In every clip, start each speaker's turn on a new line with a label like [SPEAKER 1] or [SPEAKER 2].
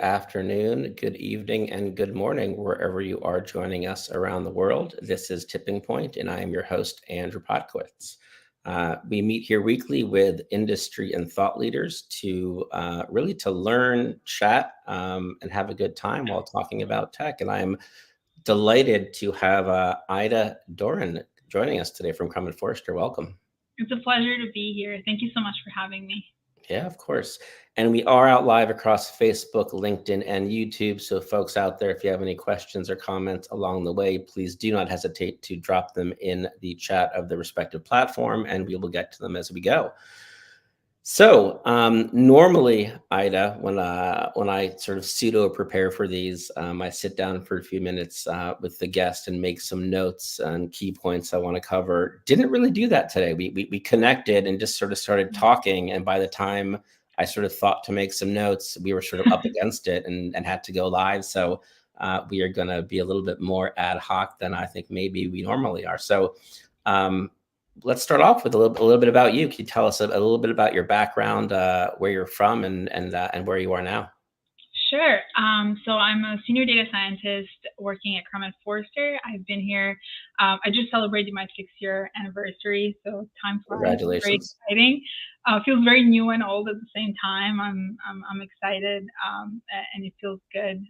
[SPEAKER 1] afternoon, good evening, and good morning, wherever you are joining us around the world. This is Tipping Point, and I am your host, Andrew Podkowitz. We meet here weekly with industry and thought leaders to really to learn, chat, and have a good time while talking about tech. And I'm delighted to have Aida Doren joining us today from Crum Forster. Welcome.
[SPEAKER 2] It's a pleasure to be here. Thank you so much for having me.
[SPEAKER 1] Yeah, of course. And we are out live across Facebook, LinkedIn, and YouTube. So, folks out there, if you have any questions or comments along the way, please do not hesitate to drop them in the chat of the respective platform, and we will get to them as we go. So, normally, Aida, when I sort of pseudo prepare for these, I sit down for a few minutes with the guest and make some notes and key points I want to cover. Didn't really do that today. We connected and just sort of started talking, and by the time I sort of thought to make some notes, we were sort of up against it and had to go live. So we are going to be a little bit more ad hoc than I think maybe we normally are. So. Let's start off with a little bit about you. Can you tell us a little bit about your background, where you're from, and where you are now?
[SPEAKER 2] Sure. So I'm a senior data scientist working at Crum Forster. I've been here. I just celebrated my 6-year anniversary, so time flies. Very
[SPEAKER 1] Congratulations.
[SPEAKER 2] exciting. Feels very new and old at the same time. I'm excited, and it feels good.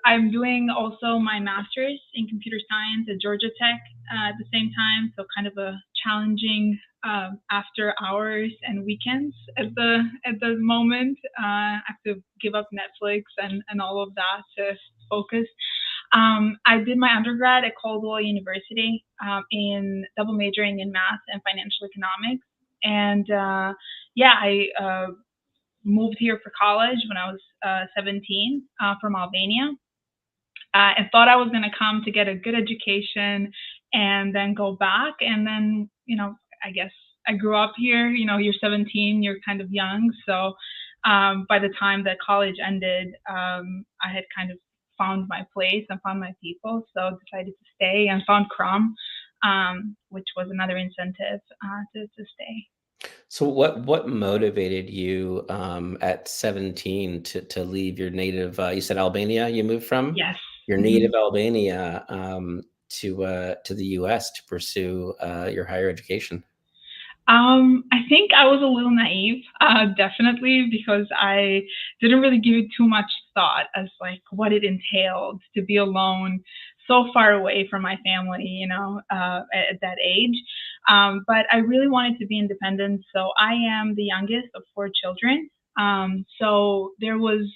[SPEAKER 2] I'm doing also my master's in computer science at Georgia Tech at the same time. So kind of a challenging after hours and weekends at the moment. I have to give up Netflix and all of that to focus. I did my undergrad at Caldwell University in double majoring in math and financial economics. And I moved here for college when I was 17 from Albania. And thought I was going to come to get a good education and then go back. And then, I guess I grew up here. You're 17, you're kind of young. So by the time that college ended, I had kind of found my place and found my people. So decided to stay and found Crum, which was another incentive to stay.
[SPEAKER 1] So what motivated you at 17 to leave your native? You said Albania. You moved from?
[SPEAKER 2] Yes.
[SPEAKER 1] Your native Albania to the U.S. to pursue your higher education.
[SPEAKER 2] I think I was a little naive, definitely, because I didn't really give it too much thought as like what it entailed to be alone so far away from my family, at that age. But I really wanted to be independent. So I am the youngest of 4 children. So there was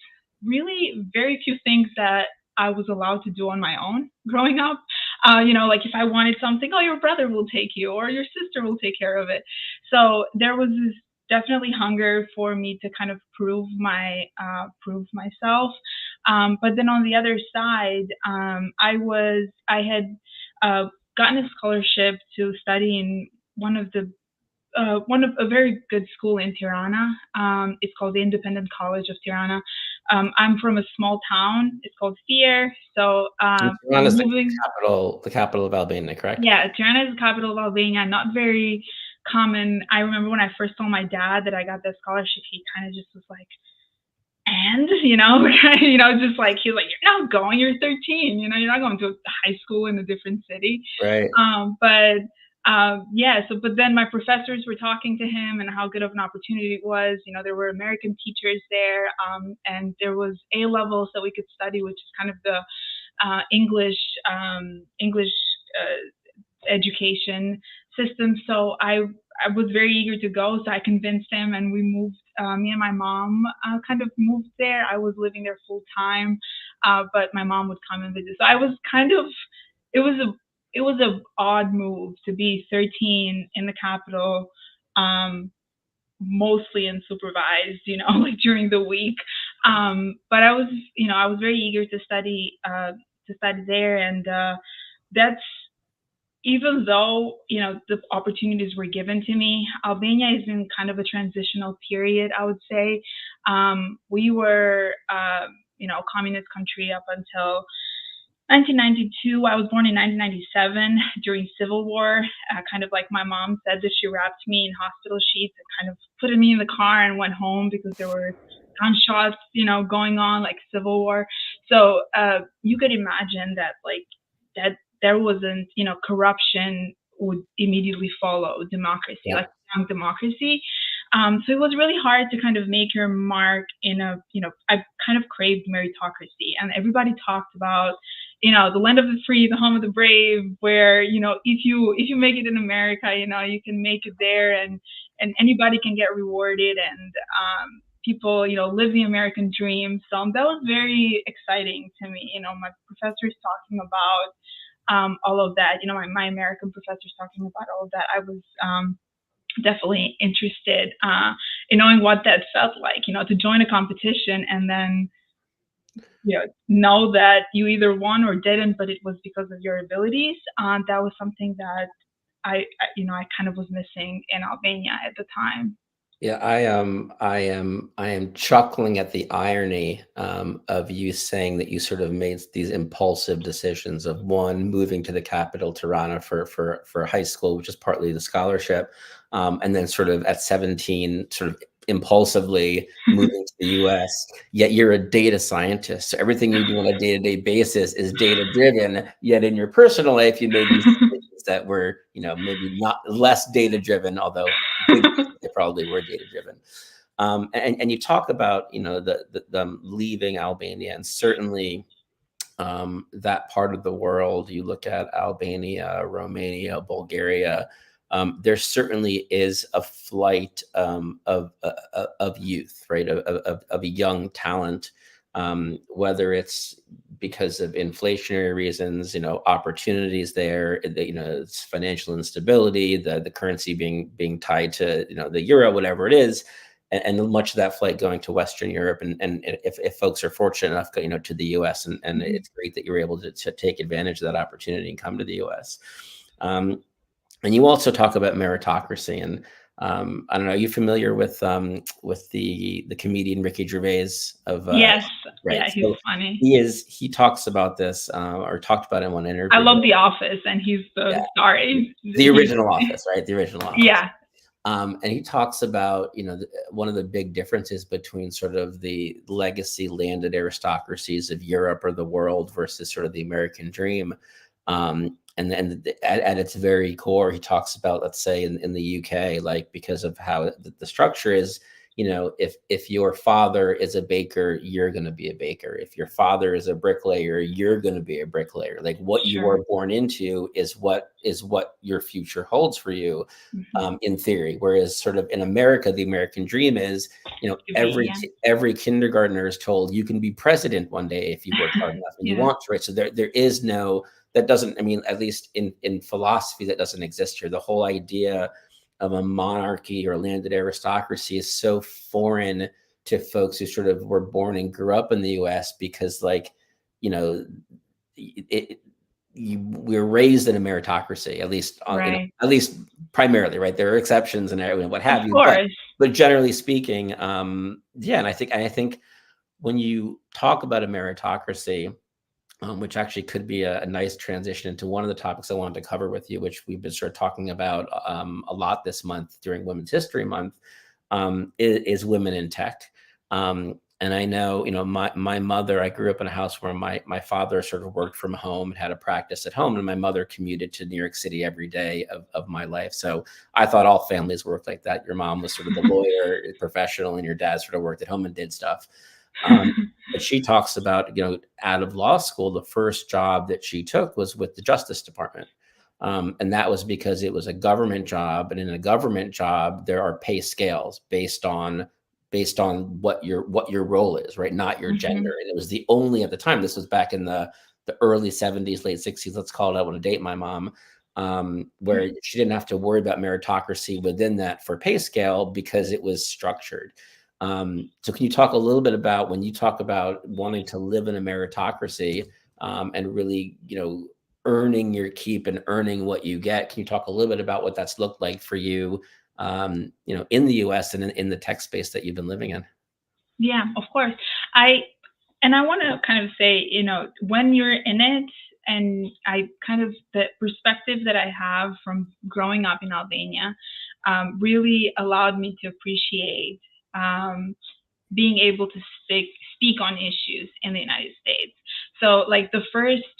[SPEAKER 2] really very few things that I was allowed to do on my own growing up. Like if I wanted something, oh, your brother will take you or your sister will take care of it. So there was this definitely hunger for me to kind of prove myself. But then on the other side, I had gotten a scholarship to study in one of a very good school in Tirana. It's called the Independent College of Tirana. I'm from a small town. It's called Fier. So
[SPEAKER 1] Tirana is the capital of Albania, correct?
[SPEAKER 2] Yeah, Tirana is the capital of Albania. Not very common. I remember when I first told my dad that I got that scholarship, he kind of just was like, and just like he was like, you're not going. You're 13. You're not going to high school in a different city.
[SPEAKER 1] Right.
[SPEAKER 2] But then my professors were talking to him and how good of an opportunity it was. There were American teachers there, and there was A levels that we could study, which is kind of the English education system. So I was very eager to go. So I convinced him, and we moved. Me and my mom kind of moved there. I was living there full time, but my mom would come and visit. So I was kind of. It was a odd move to be 13 in the capital, mostly unsupervised, like during the week. But I was very eager to study there, and that's even though the opportunities were given to me. Albania is in kind of a transitional period, I would say. We were a communist country up until 1992. I was born in 1997 during Civil War. Kind of like my mom said that she wrapped me in hospital sheets and kind of put me in the car and went home because there were gunshots, going on, like civil war. So you could imagine that, like, that there wasn't, corruption would immediately follow democracy,
[SPEAKER 1] Yeah.
[SPEAKER 2] like young democracy. So it was really hard to kind of make your mark in a, I kind of craved meritocracy, and everybody talked about, the land of the free, the home of the brave, where, if you make it in America, you can make it there, and anybody can get rewarded, and people, live the American dream. So that was very exciting to me. My professors talking about all of that. My American professors talking about all of that. I was definitely interested in knowing what that felt like. To join a competition and then know that you either won or didn't, but it was because of your abilities. That was something that I kind of was missing in Albania at the time.
[SPEAKER 1] Yeah, I am chuckling at the irony of you saying that you sort of made these impulsive decisions of, one, moving to the capital, Tirana, for high school, which is partly the scholarship, and then sort of at 17, sort of impulsively moving to the US. Yet you're a data scientist, so everything you do on a day-to-day basis is data driven. Yet in your personal life, you made these decisions that were, maybe not less data driven, although they probably were data driven. And you talk about, them leaving Albania, and certainly that part of the world. You look at Albania, Romania, Bulgaria. There certainly is a flight of youth, right? Of a young talent, whether it's because of inflationary reasons, opportunities there, it's financial instability, the currency being tied to, the euro, whatever it is, and much of that flight going to Western Europe, and if folks are fortunate enough, to the U.S., and it's great that you're able to take advantage of that opportunity and come to the U.S. And you also talk about meritocracy, and I don't know, are you familiar with the comedian Ricky Gervais of
[SPEAKER 2] Yes,
[SPEAKER 1] right?
[SPEAKER 2] yeah, he's
[SPEAKER 1] So
[SPEAKER 2] funny.
[SPEAKER 1] he talks about this, or talked about it in one
[SPEAKER 2] I
[SPEAKER 1] interview.
[SPEAKER 2] love The Office, and he's the
[SPEAKER 1] Yeah,
[SPEAKER 2] star.
[SPEAKER 1] the
[SPEAKER 2] He's
[SPEAKER 1] original Office, right? The original Office.
[SPEAKER 2] yeah,
[SPEAKER 1] And he talks about, one of the big differences between sort of the legacy landed aristocracies of Europe or the world versus sort of the American dream. And then at its very core, he talks about, let's say in the UK, like, because of how the structure is, if your father is a baker, you're going to be a baker. If your father is a bricklayer, you're going to be a bricklayer. Like, what you
[SPEAKER 2] sure.
[SPEAKER 1] are born into is what your future holds for you,
[SPEAKER 2] Mm-hmm.
[SPEAKER 1] in theory. Whereas sort of in America, the American dream is,
[SPEAKER 2] Yeah,
[SPEAKER 1] every kindergartner is told you can be president one day if you work hard enough and you
[SPEAKER 2] yeah,
[SPEAKER 1] want to, right? So there is no, that doesn't, I mean, at least in philosophy, that doesn't exist here. The whole idea of a monarchy or landed aristocracy is so foreign to folks who sort of were born and grew up in the US, because, like, you know, it, we're raised in a meritocracy, at least
[SPEAKER 2] right.
[SPEAKER 1] at least primarily, right? There are exceptions and what
[SPEAKER 2] Of
[SPEAKER 1] have you,
[SPEAKER 2] course.
[SPEAKER 1] but generally speaking, yeah. And I think when you talk about a meritocracy, which actually could be a nice transition into one of the topics I wanted to cover with you, which we've been sort of talking about a lot this month during Women's History Month, is women in tech. And I know, my mother, I grew up in a house where my father sort of worked from home and had a practice at home, and my mother commuted to New York City every day of my life. So I thought all families worked like that. Your mom was sort of the lawyer professional, and your dad sort of worked at home and did stuff. But she talks about, out of law school, the first job that she took was with the Justice Department. And that was because it was a government job. And in a government job, there are pay scales based on what your role is, right? Not your
[SPEAKER 2] Hmm.
[SPEAKER 1] gender. And it was the only, at the time, this was back in the early 70s, late 60s, let's call it, I want to date my mom, where she didn't have to worry about meritocracy within that for pay scale because it was structured. So can you talk a little bit about, when you talk about wanting to live in a meritocracy, and really, earning your keep and earning what you get? Can you talk a little bit about what that's looked like for you, in the US and in the tech space that you've been living in?
[SPEAKER 2] Yeah, of course. I and I want to kind of say, when you're in it, and I kind of, the perspective that I have from growing up in Albania really allowed me to appreciate, um, being able to speak on issues in the United States. So like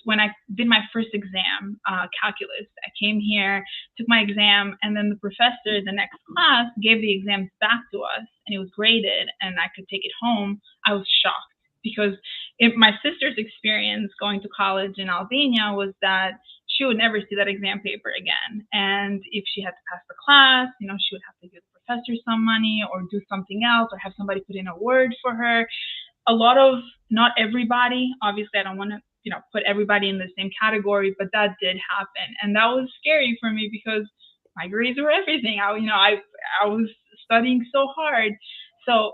[SPEAKER 2] when I did my first exam, calculus, I came here, took my exam, and then the professor, the next class, gave the exams back to us, and it was graded, and I could take it home. I was shocked because my sister's experience going to college in Albania was that she would never see that exam paper again. And if she had to pass the class, she would have to give the professor some money or do something else or have somebody put in a word for her. Not everybody, obviously I don't want to, put everybody in the same category, but that did happen. And that was scary for me because my grades were everything. I was studying so hard. So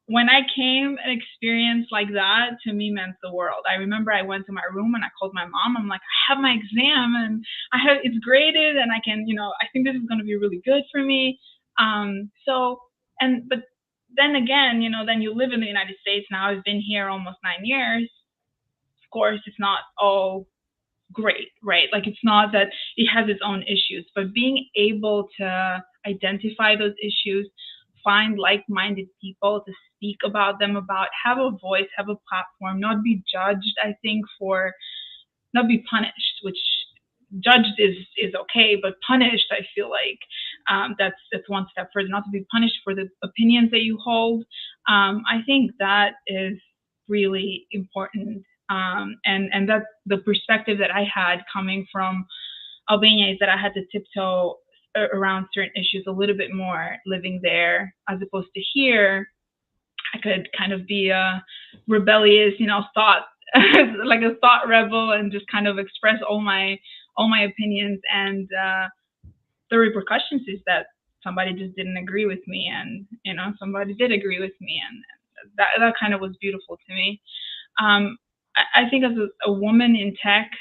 [SPEAKER 2] when I came, an experience like that to me meant the world. I remember I went to my room and I called my mom. I'm like, I have my exam and it's graded and I can, I think this is going to be really good for me. But then again, then you live in the United States now. I've been here almost 9 years. Of course, it's not all great, right? Like it's not that it has its own issues, but being able to identify those issues, find like-minded people to speak about them, have a voice, have a platform, not be judged, I think, not be punished, which judged is okay, but punished, I feel like that's one step further, not to be punished for the opinions that you hold. I think that is really important. And that's the perspective that I had coming from Albania, is that I had to tiptoe around certain issues a little bit more living there, as opposed to here. I could kind of be a rebellious, thought, like a thought rebel, and just kind of express all my opinions. And the repercussions is that somebody just didn't agree with me, and somebody did agree with me, and that kind of was beautiful to me. I think as a woman in tech,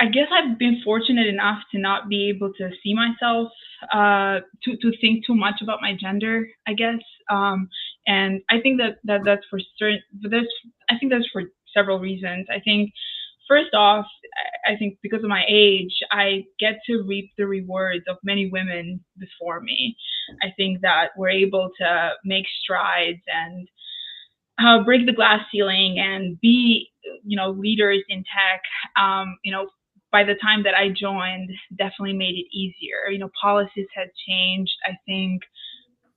[SPEAKER 2] I guess I've been fortunate enough to not be able to see myself, to think too much about my gender, I guess. And I think that's for certain. I think that's for several reasons. I think first off, I think because of my age, I get to reap the rewards of many women before me. I think that we're able to make strides and break the glass ceiling and be, leaders in tech. By the time that I joined, definitely made it easier. Policies had changed. I think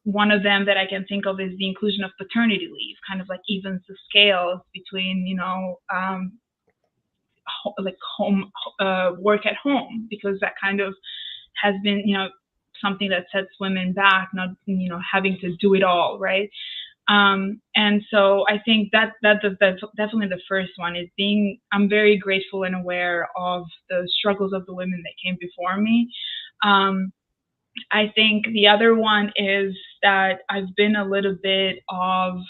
[SPEAKER 2] one of them that I can think of is the inclusion of paternity leave, kind of like evens the scales between, like home work at home, because that kind of has been, something that sets women back, not, having to do it all, right? And so I think that's definitely the first one, is I'm very grateful and aware of the struggles of the women that came before me. I think the other one is that I've been a little bit of,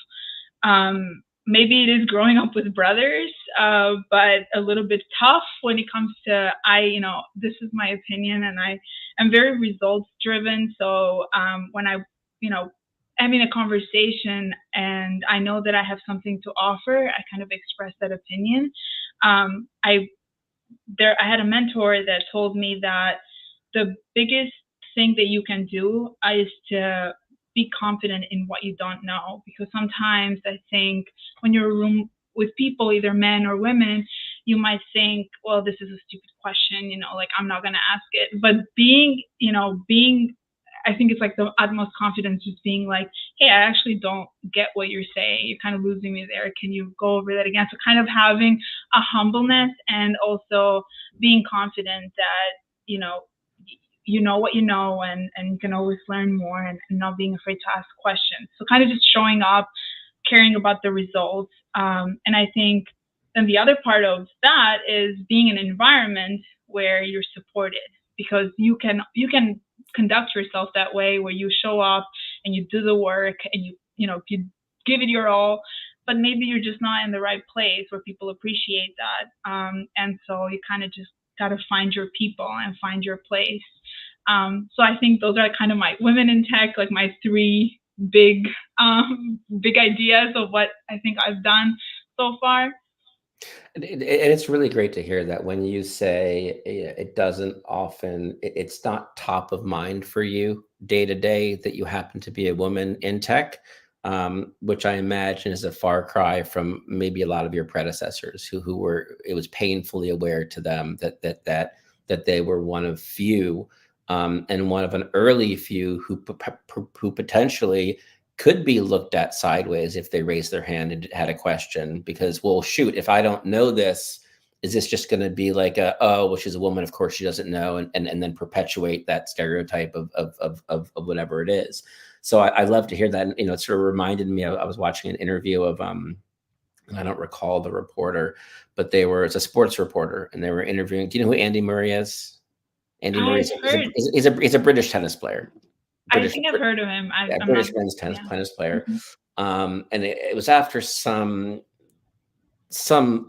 [SPEAKER 2] maybe it is growing up with brothers, but a little bit tough when it comes to, this is my opinion, and I'm very results driven. So when I'm in a conversation and I know that I have something to offer, I kind of express that opinion. I had a mentor that told me that the biggest thing that you can do is to be confident in what you don't know, because sometimes I think when you're in a room with people, either men or women, you might think, well, this is a stupid question, like I'm not going to ask it. But I think it's like the utmost confidence, just being like, hey, I actually don't get what you're saying. You're kind of losing me there. Can you go over that again? So kind of having a humbleness, and also being confident that, you know what you know, and you can always learn more, and not being afraid to ask questions. So kind of just showing up, caring about the results. And I think then the other part of that is being in an environment where you're supported, because you can conduct yourself that way, where you show up and you do the work, and you give it your all, but maybe you're just not in the right place where people appreciate that. And so you kind of just got to find your people and find your place. So I think those are kind of my women in tech, like my three big ideas of what I think I've done so far.
[SPEAKER 1] And it's really great to hear that when you say it doesn't often, it's not top of mind for you day to day that you happen to be a woman in tech, which I imagine is a far cry from maybe a lot of your predecessors who were, it was painfully aware to them that they were one of few, and one of an early few who potentially could be looked at sideways if they raised their hand and had a question, because, well, shoot, if I don't know this, is this just going to be like a, oh, well, she's a woman, of course she doesn't know, and then perpetuate that stereotype of whatever it is. So I love to hear that. And, it sort of reminded me, I was watching an interview of, I don't recall the reporter, but it's a sports reporter, and they were interviewing. Do you know who Andy Murray is? Andy Murray
[SPEAKER 2] I've
[SPEAKER 1] is
[SPEAKER 2] heard.
[SPEAKER 1] he's a British tennis player.
[SPEAKER 2] I
[SPEAKER 1] British
[SPEAKER 2] think I've heard of him.
[SPEAKER 1] Yeah,
[SPEAKER 2] I'm not.
[SPEAKER 1] British men's
[SPEAKER 2] Yeah.
[SPEAKER 1] tennis player.
[SPEAKER 2] Hmm.
[SPEAKER 1] And it was after some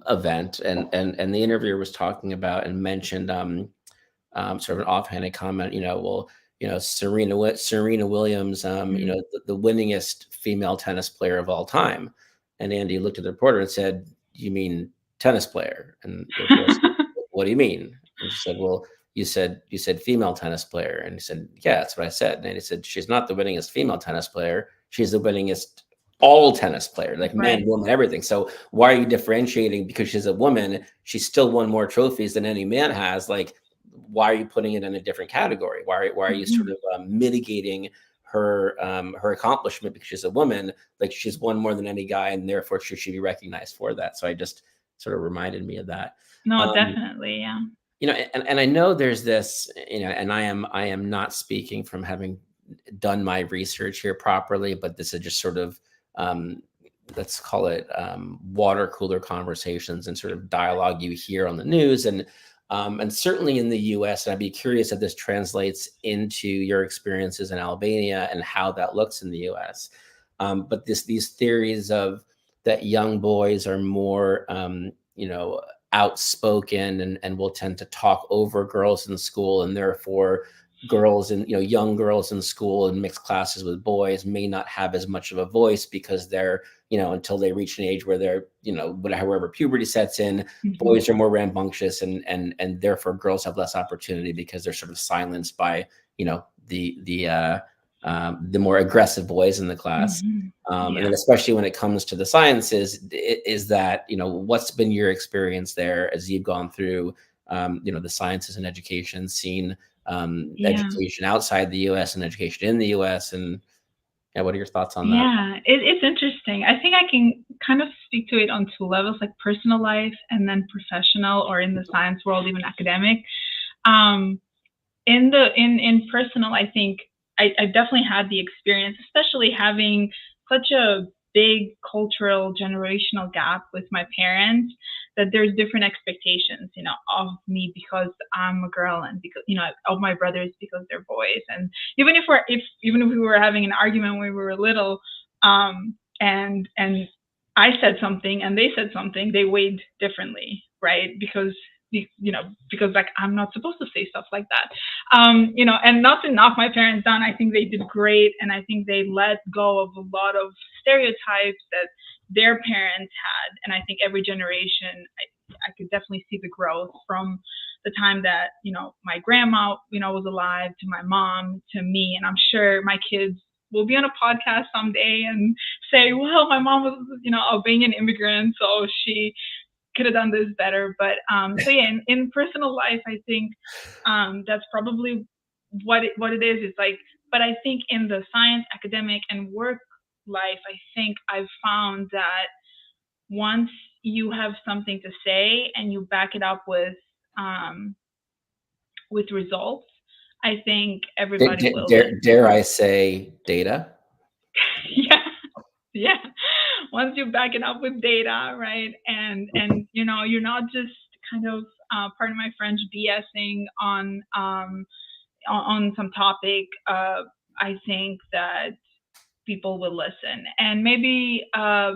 [SPEAKER 1] event, and the interviewer was talking about and mentioned, sort of an offhanded comment, well, Serena Williams,
[SPEAKER 2] Mm.
[SPEAKER 1] the winningest female tennis player of all time. And Andy looked at the reporter and said, "You mean tennis player?" And the reporter said, "What do you mean?" And she said, "Well, you said female tennis player." And he said, "Yeah, that's what I said." And he said, "She's not the winningest female tennis player. She's the winningest all tennis player, like men,
[SPEAKER 2] Right.
[SPEAKER 1] woman, everything. So why are you differentiating because she's a woman? She's still won more trophies than any man has. Like, why are you putting it in a different category? Why are you sort
[SPEAKER 2] Hmm.
[SPEAKER 1] of mitigating her accomplishment because she's a woman? Like, she's won more than any guy, and therefore should she be recognized for that?" So I just sort of reminded me of that.
[SPEAKER 2] No,
[SPEAKER 1] Um,
[SPEAKER 2] definitely. Yeah.
[SPEAKER 1] and I know there's this, and I am not speaking from having done my research here properly, but this is just sort of, um, let's call it, water cooler conversations and sort of dialogue you hear on the news, and certainly in the U.S. And I'd be curious if this translates into your experiences in Albania and how that looks in the U.S. But these theories of that young boys are more, outspoken, and will tend to talk over girls in school, and therefore girls and young girls in school and mixed classes with boys may not have as much of a voice because they're, until they reach an age where they're, wherever puberty sets in,
[SPEAKER 2] Hmm.
[SPEAKER 1] boys are more rambunctious, and therefore girls have less opportunity because they're sort of silenced by, the more aggressive boys in the class.
[SPEAKER 2] Hmm.
[SPEAKER 1] And then
[SPEAKER 2] Yeah.
[SPEAKER 1] especially when it comes to the sciences, is that, what's been your experience there as you've gone through, the sciences and education, seen,
[SPEAKER 2] Yeah.
[SPEAKER 1] education outside the US and education in the US, and yeah, what are your thoughts on that?
[SPEAKER 2] Yeah, it's interesting. I think I can kind of speak to it on two levels, like personal life and then professional, or in the science world, even academic. Um, in personal, I think I definitely had the experience, especially having such a big cultural generational gap with my parents, that there's different expectations, of me because I'm a girl, and because, of my brothers because they're boys. And even if we were having an argument when we were little, and I said something and they said something, they weighed differently, right? Because like I'm not supposed to say stuff like that. And not to knock my parents down, I think they did great, and I think they let go of a lot of stereotypes that their parents had, and I think every generation, I could definitely see the growth from the time that my grandma was alive, to my mom, to me, and I'm sure my kids will be on a podcast someday and say, well, my mom was Albanian immigrant, so she could have done this better. But so yeah, in personal life, I think that's probably what it is. It's like, but I think in the science, academic, and work life, I think I've found that once you have something to say and you back it up um, with results, I think everybody will
[SPEAKER 1] Dare
[SPEAKER 2] listen.
[SPEAKER 1] I say data?
[SPEAKER 2] Yeah, yeah. Once you back it up with data, right, and you're not just kind of, pardon my French, BSing on some topic. I think that people will listen, and maybe, I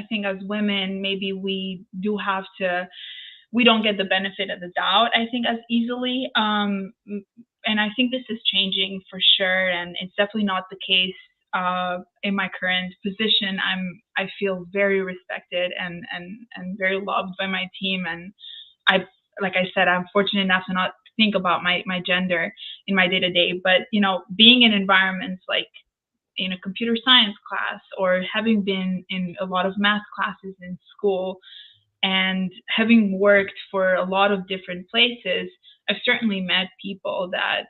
[SPEAKER 2] think as women, maybe we don't get the benefit of the doubt, I think, as easily. And I think this is changing for sure, and it's definitely not the case in my current position, I feel very respected and very loved by my team. And I, like I said, I'm fortunate enough to not think about my gender in my day to day. But being in environments like in a computer science class, or having been in a lot of math classes in school, and having worked for a lot of different places, I've certainly met people that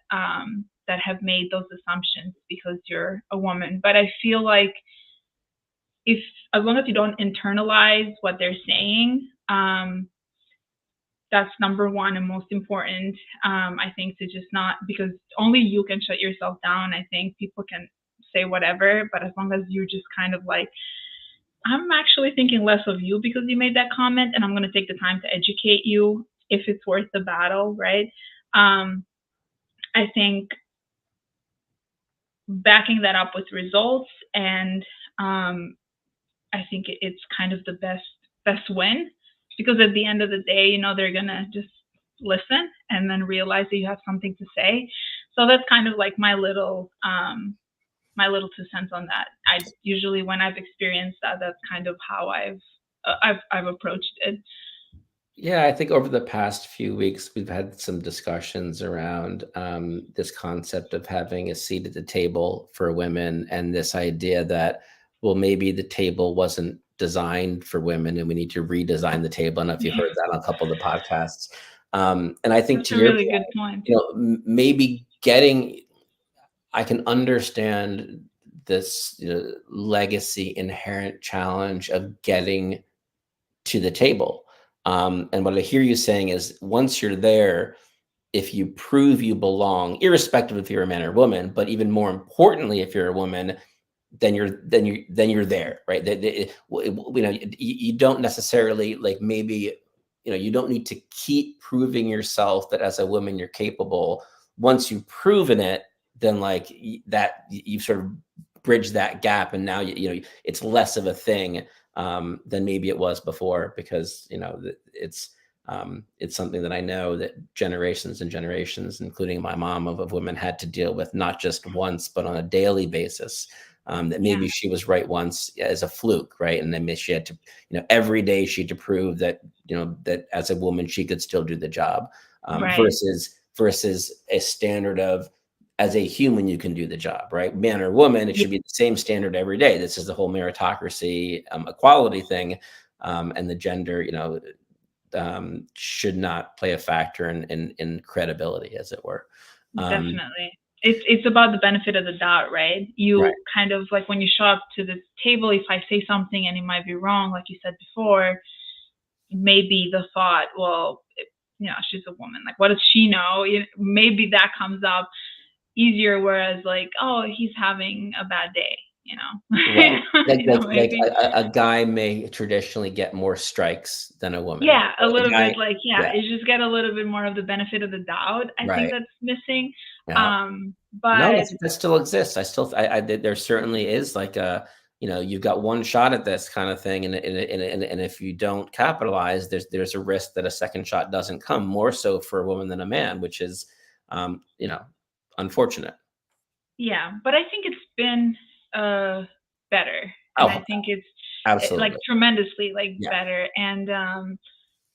[SPEAKER 2] have made those assumptions because you're a woman. But I feel like, if as long as you don't internalize what they're saying, that's number one and most important. I think, to just not, because only you can shut yourself down. I think people can say whatever, but as long as you just kind of like, I'm actually thinking less of you because you made that comment, and I'm going to take the time to educate you if it's worth the battle, right? I think backing that up with results, and I think it's kind of the best win, because at the end of the day, they're gonna just listen and then realize that you have something to say. So that's kind of like my little 2 cents on that. I usually, when I've experienced that, that's kind of how I've approached it.
[SPEAKER 1] Yeah, I think over the past few weeks, we've had some discussions around this concept of having a seat at the table for women, and this idea that, well, maybe the table wasn't designed for women and we need to redesign the table. I don't know if you heard that on a couple of the podcasts. And I think,
[SPEAKER 2] That's
[SPEAKER 1] to
[SPEAKER 2] a
[SPEAKER 1] your
[SPEAKER 2] really good
[SPEAKER 1] point,
[SPEAKER 2] point.
[SPEAKER 1] maybe getting, I can understand this, legacy inherent challenge of getting to the table. And what I hear you saying is, once you're there, if you prove you belong, irrespective if you're a man or woman, but even more importantly, if you're a woman, then you're there, right? You don't necessarily, like, maybe, you don't need to keep proving yourself that as a woman you're capable. Once you've proven it, then, like, that you've sort of bridged that gap, and now it's less of a thing than maybe it was before, because it's something that I know that generations and generations, including my mom, of women had to deal with, not just once, but on a daily basis. That
[SPEAKER 2] Yeah,
[SPEAKER 1] maybe she was right once as a fluke, right? And then maybe she had to, every day she had to prove that, that as a woman she could still do the job,
[SPEAKER 2] right.
[SPEAKER 1] versus a standard of, as a human you can do the job, right? Man or woman, it
[SPEAKER 2] Yeah,
[SPEAKER 1] should be the same standard every day. This is the whole meritocracy, equality thing, and the gender, should not play a factor in credibility, as it were. Um,
[SPEAKER 2] definitely. It's about the benefit of the doubt, right?
[SPEAKER 1] right.
[SPEAKER 2] You kind of like, when you show up to the table, if I say something and it might be wrong, like you said before, maybe the thought, well, she's a woman. Like, what does she know? Maybe that comes up easier. Whereas, like, oh, he's having a bad day.
[SPEAKER 1] Right. Like
[SPEAKER 2] Maybe.
[SPEAKER 1] a guy may traditionally get more strikes than a woman might.
[SPEAKER 2] Yeah, a
[SPEAKER 1] A
[SPEAKER 2] little
[SPEAKER 1] guy,
[SPEAKER 2] bit, like, yeah,
[SPEAKER 1] yeah,
[SPEAKER 2] you just get a little bit more of the benefit of the doubt. I think
[SPEAKER 1] right.
[SPEAKER 2] that's missing.
[SPEAKER 1] Yeah. No,
[SPEAKER 2] But
[SPEAKER 1] that still exists. There certainly is, like, you've got one shot at this kind of thing, and if you don't capitalize, there's a risk that a second shot doesn't come. More so for a woman than a man, which is, um, you know, unfortunate.
[SPEAKER 2] yeah, but I think it's been better, and I
[SPEAKER 1] Oh,
[SPEAKER 2] think it's like
[SPEAKER 1] absolutely.
[SPEAKER 2] tremendously like
[SPEAKER 1] Yeah.
[SPEAKER 2] better, and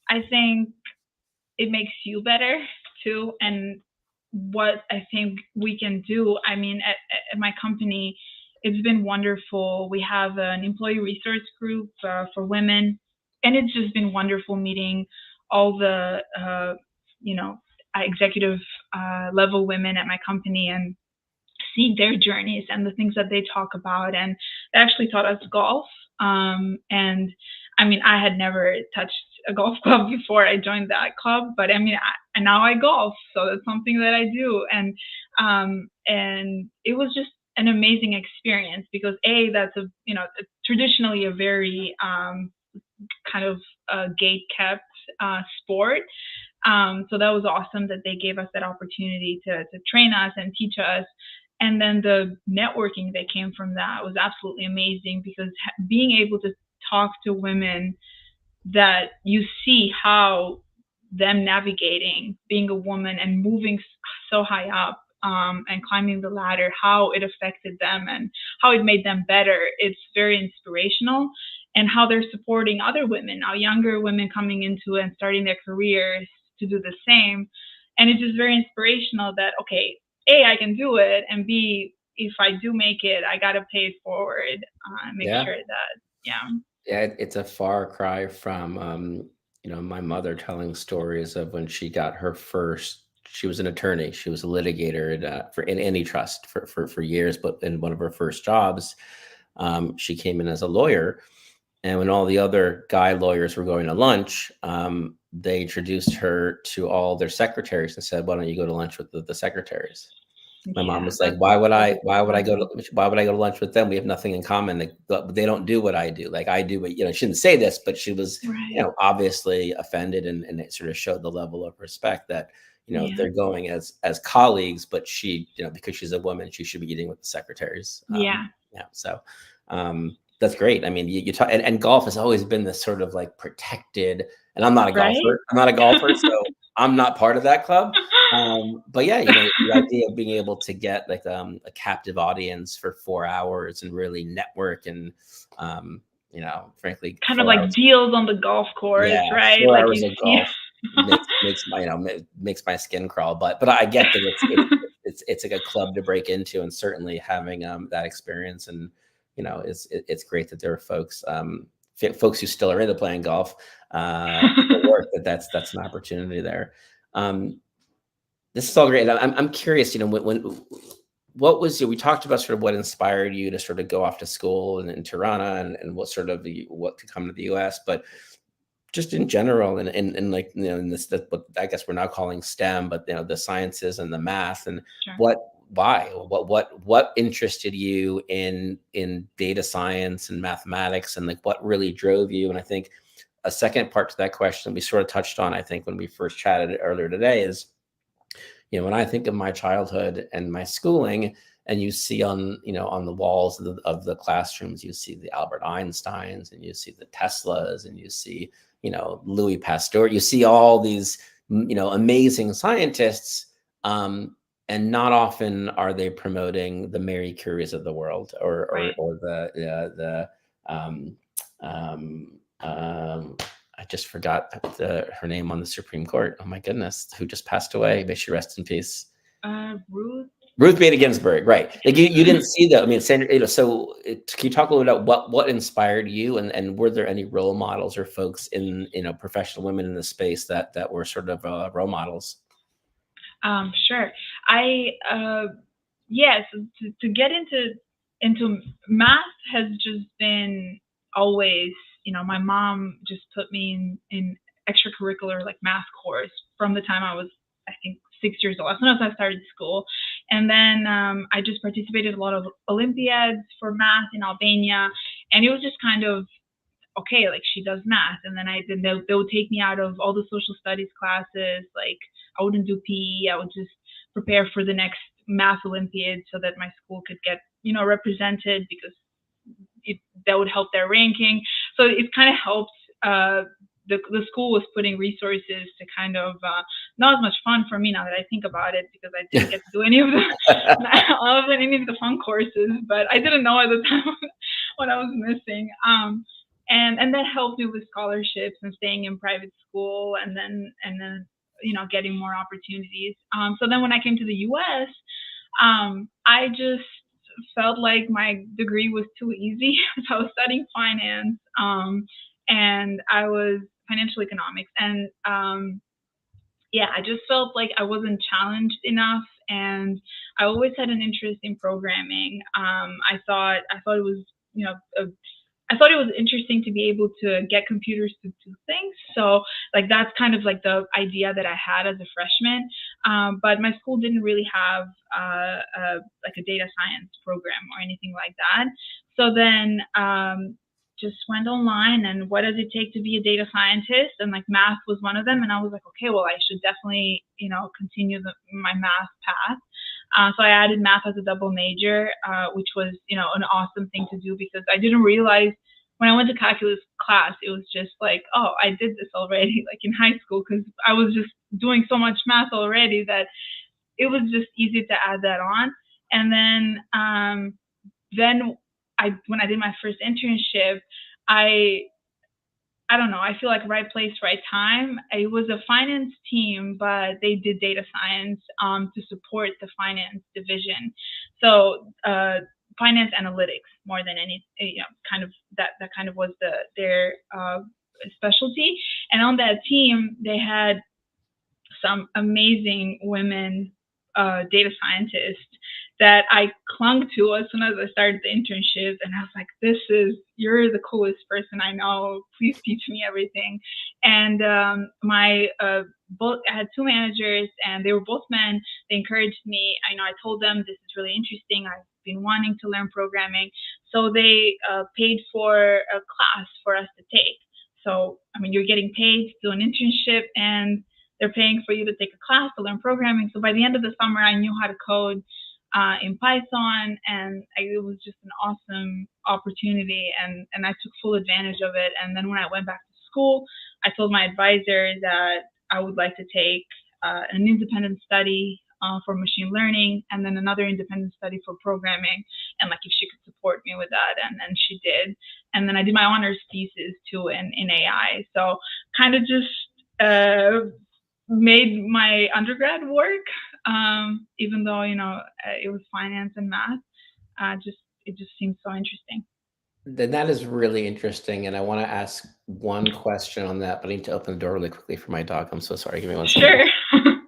[SPEAKER 2] I think it makes you better too. And what I think we can do, I mean, at my company, it's been wonderful. We have an employee resource group for women, and it's just been wonderful meeting all the you know executive level women at my company, and seeing their journeys and the things that they talk about. And they actually taught us golf. And I mean, I had never touched a golf club before I joined that club, but I mean, and now I golf, so that's something that I do. And it was just an amazing experience, because that's traditionally a very kind of gate kept sport. So that was awesome that they gave us that opportunity to train us and teach us. And then the networking that came from that was absolutely amazing, because being able to talk to women that you see how them navigating being a woman and moving so high up and climbing the ladder, how it affected them and how it made them better. It's very inspirational, and how they're supporting other women, now younger women coming into it and starting their careers to do the same. And it's just very inspirational that, okay, A, I can do it, and B, if I do make it, I got to pay it forward, make
[SPEAKER 1] Yeah.
[SPEAKER 2] sure that, yeah.
[SPEAKER 1] Yeah, it's a far cry from my mother telling stories of when she got her first. She was an attorney. She was a litigator in antitrust for years. But in one of her first jobs, she came in as a lawyer, and when all the other guy lawyers were going to lunch, they introduced her to all their secretaries and said, "Why don't you go to lunch with the secretaries?" My mom
[SPEAKER 2] Yeah,
[SPEAKER 1] was like,
[SPEAKER 2] that's
[SPEAKER 1] "Why would I?
[SPEAKER 2] that's
[SPEAKER 1] Why would I go
[SPEAKER 2] important.
[SPEAKER 1] to? Why would I go to lunch with them? We have nothing in common. They don't do what I do. Like I do. But she didn't say this, but she was,
[SPEAKER 2] Right.
[SPEAKER 1] obviously offended, and it sort of showed the level of respect that
[SPEAKER 2] Yeah.
[SPEAKER 1] they're going as colleagues, but she, because she's a woman, she should be eating with the secretaries.
[SPEAKER 2] Yeah.
[SPEAKER 1] Yeah, so that's great. I mean, you talk, and golf has always been this sort of like protected. And I'm not a
[SPEAKER 2] Right?
[SPEAKER 1] golfer. I'm not a golfer, so I'm not part of that club. But yeah, the idea of being able to get like a captive audience for 4 hours and really network and frankly,
[SPEAKER 2] Kind of
[SPEAKER 1] 4 hours.
[SPEAKER 2] like deals on the golf course,
[SPEAKER 1] Yeah,
[SPEAKER 2] right?
[SPEAKER 1] four
[SPEAKER 2] Like
[SPEAKER 1] hours
[SPEAKER 2] you
[SPEAKER 1] of
[SPEAKER 2] see.
[SPEAKER 1] golf makes my makes my skin crawl. But I get that it's like a club to break into, and certainly having that experience, and it's great that there are folks who still are into playing golf for work, that's an opportunity there. Um, this is all great. I'm curious, what was we talked about sort of what inspired you to sort of go off to school in Tirana, and what sort of what to come to the US, but just in general, and like in this, that what I guess we're now calling STEM, but the sciences and the math, and
[SPEAKER 2] Sure.
[SPEAKER 1] what interested you in data science and mathematics, and like what really drove you. And I think a second part to that question we sort of touched on, I think, when we first chatted earlier today, is when I think of my childhood and my schooling, and you see on the walls of the classrooms, you see the Albert Einsteins, and you see the Teslas, and you see Louis Pasteur, you see all these amazing scientists, and not often are they promoting the Mary Curies of the world,
[SPEAKER 2] Right.
[SPEAKER 1] or the um, um, um, I just forgot her name on the Supreme Court. Oh my goodness, who just passed away? May she rest in peace.
[SPEAKER 2] Ruth.
[SPEAKER 1] Ruth Bader Ginsburg, right? Like you didn't see that. I mean, Sandra, so can you talk a little bit about what inspired you, and were there any role models or folks in professional women in the space that were sort of role models?
[SPEAKER 2] Sure. I yes, to get into math has just been always, my mom just put me in extracurricular like math course from the time I was, I think, 6 years old, as soon as I started school. And then I just participated in a lot of Olympiads for math in Albania, and it was just kind of okay, like she does math, and then they would take me out of all the social studies classes. Like I wouldn't do PE. I would just prepare for the next math Olympiad so that my school could get represented, because that would help their ranking. So it kind of helped. The school was putting resources to kind of not as much fun for me now that I think about it, because I didn't get to do any of the any of the fun courses, but I didn't know at the time what I was missing. And that helped me with scholarships and staying in private school, and then getting more opportunities. So then when I came to the U.S., I just felt like my degree was too easy. So I was studying finance, and I was financial economics, and yeah, I just felt like I wasn't challenged enough, and I always had an interest in programming. I thought it was you know a I thought it was interesting to be able to get computers to do things. So like that's kind of like the idea that I had as a freshman. But my school didn't really have like a data science program or anything like that. So then just went online, and what does it take to be a data scientist? And like math was one of them. And I was like, okay, well, I should definitely continue my math path. So I added math as a double major, which was, an awesome thing to do, because I didn't realize when I went to calculus class, it was just like, oh, I did this already, like in high school, because I was just doing so much math already that it was just easy to add that on. And then when I did my first internship, I don't know. I feel like right place, right time. It was a finance team, but they did data science to support the finance division. So finance analytics more than any, kind of that kind of was their specialty. And on that team, they had some amazing women data scientists that I clung to as soon as I started the internship. And I was like, you're the coolest person I know. Please teach me everything. And I had two managers and they were both men. They encouraged me. I told them this is really interesting. I've been wanting to learn programming. So they paid for a class for us to take. So, you're getting paid to do an internship and they're paying for you to take a class to learn programming. So by the end of the summer, I knew how to code in Python, and it was just an awesome opportunity, and I took full advantage of it. And then when I went back to school, I told my advisor that I would like to take an independent study for machine learning, and then another independent study for programming, and if she could support me with that, and she did. And then I did my honors thesis too in AI. So kind of just made my undergrad work, even though it was finance and math. It just seemed so interesting.
[SPEAKER 1] Then that is really interesting, and I want to ask one question on that, but I need to open the door really quickly for my dog. I'm so sorry. Give me one second.
[SPEAKER 2] Sure.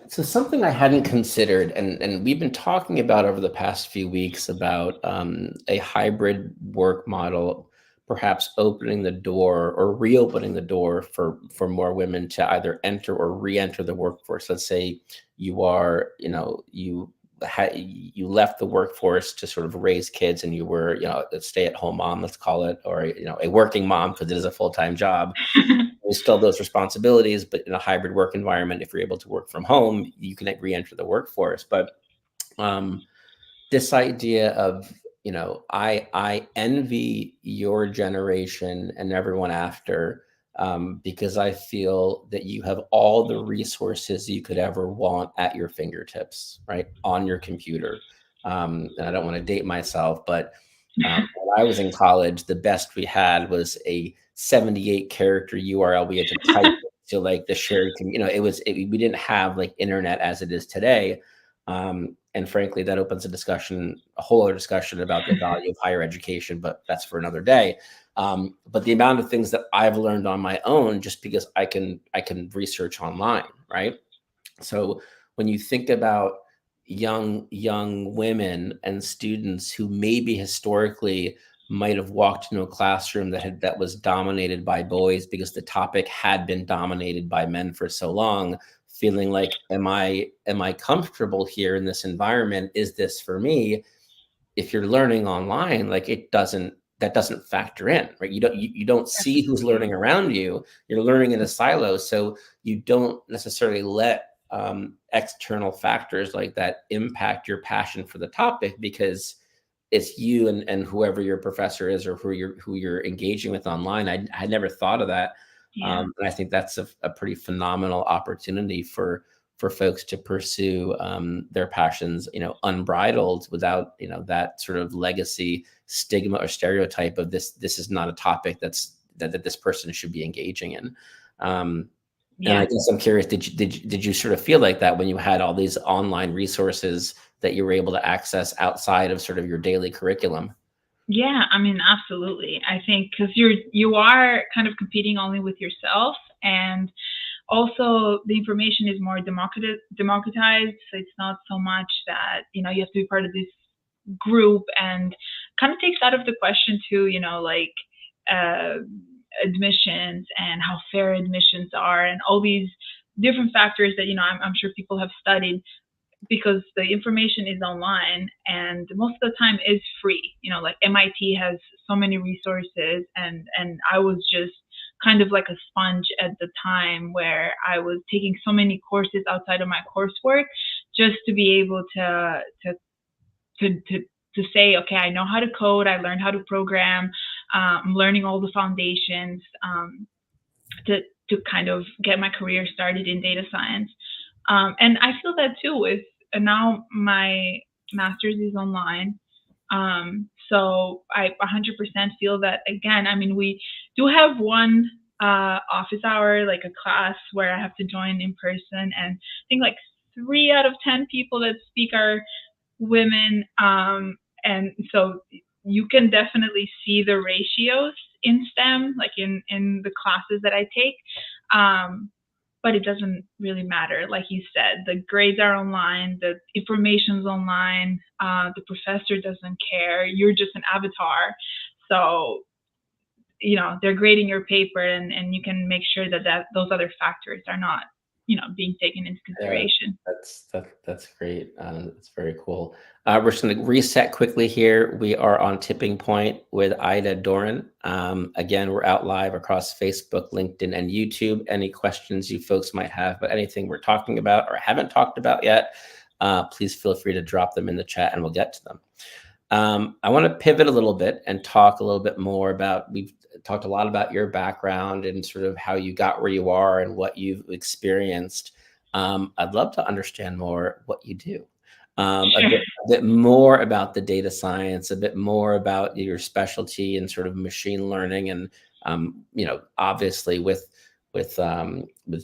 [SPEAKER 1] So something I hadn't considered, and we've been talking about over the past few weeks about a hybrid work model, perhaps opening the door or reopening the door for more women to either enter or re-enter the workforce. Let's say you are, you left the workforce to sort of raise kids, and you were, a stay-at-home mom, let's call it, or a working mom because it is a full-time job. There's still those responsibilities, but in a hybrid work environment, if you're able to work from home, you can re-enter the workforce. But this idea of, I envy your generation and everyone after, because I feel that you have all the resources you could ever want at your fingertips, right, on your computer. And I don't want to date myself, but when I was in college, the best we had was a 78 character URL we had to type to the shared, we didn't have internet as it is today. And frankly, that opens a whole other discussion about the value of higher education, but that's for another day. But the amount of things that I've learned on my own, just because I can research online, right? So when you think about young women and students who maybe historically might have walked into a classroom that was dominated by boys because the topic had been dominated by men for so long, feeling like, am I comfortable here in this environment? Is this for me? If you're learning online, that doesn't factor in, right? You don't see who's learning around you. You're learning in a silo, so you don't necessarily let external factors like that impact your passion for the topic, because it's you and whoever your professor is or who you're engaging with online. I never thought of that.
[SPEAKER 2] Yeah.
[SPEAKER 1] And I think that's a pretty phenomenal opportunity for folks to pursue their passions, unbridled, without, that sort of legacy stigma or stereotype of this is not a topic that this person should be engaging in. And I guess I'm curious, did you sort of feel like that when you had all these online resources that you were able to access outside of sort of your daily curriculum?
[SPEAKER 2] Yeah, absolutely. I think because you are kind of competing only with yourself, and also the information is more democratized. So it's not so much that you have to be part of this group, and kind of takes out of the question too. Admissions and how fair admissions are, and all these different factors that I'm sure people have studied, because the information is online and most of the time is free. MIT has so many resources, and I was just kind of like a sponge at the time, where I was taking so many courses outside of my coursework just to be able to to say, okay, I know how to code, I learned how to program, I'm learning all the foundations to to kind of get my career started in data science. And I feel that too with now my master's is online. So I 100% feel that again. I mean, we do have one office hour, like a class where I have to join in person, and I think like 3 out of 10 people that speak are women. And so you can definitely see the ratios in STEM, like in the classes that I take. Um, but it doesn't really matter. Like you said, the grades are online, the information's online, the professor doesn't care. You're just an avatar. So, they're grading your paper, and you can make sure that those other factors are not, being taken into
[SPEAKER 1] Yeah,
[SPEAKER 2] consideration.
[SPEAKER 1] that's great. That's very cool. We're just going to reset quickly here. We are on Tipping Point with Aida Doren. Again, we're out live across Facebook, LinkedIn, and YouTube. Any questions you folks might have about anything we're talking about or haven't talked about yet, please feel free to drop them in the chat and we'll get to them. I want to pivot a little bit and talk a little bit more about, we've talked a lot about your background and sort of how you got where you are and what you've experienced. I'd love to understand more what you do. A
[SPEAKER 2] Sure.
[SPEAKER 1] bit more about the data science, a bit more about your specialty and sort of machine learning, and obviously with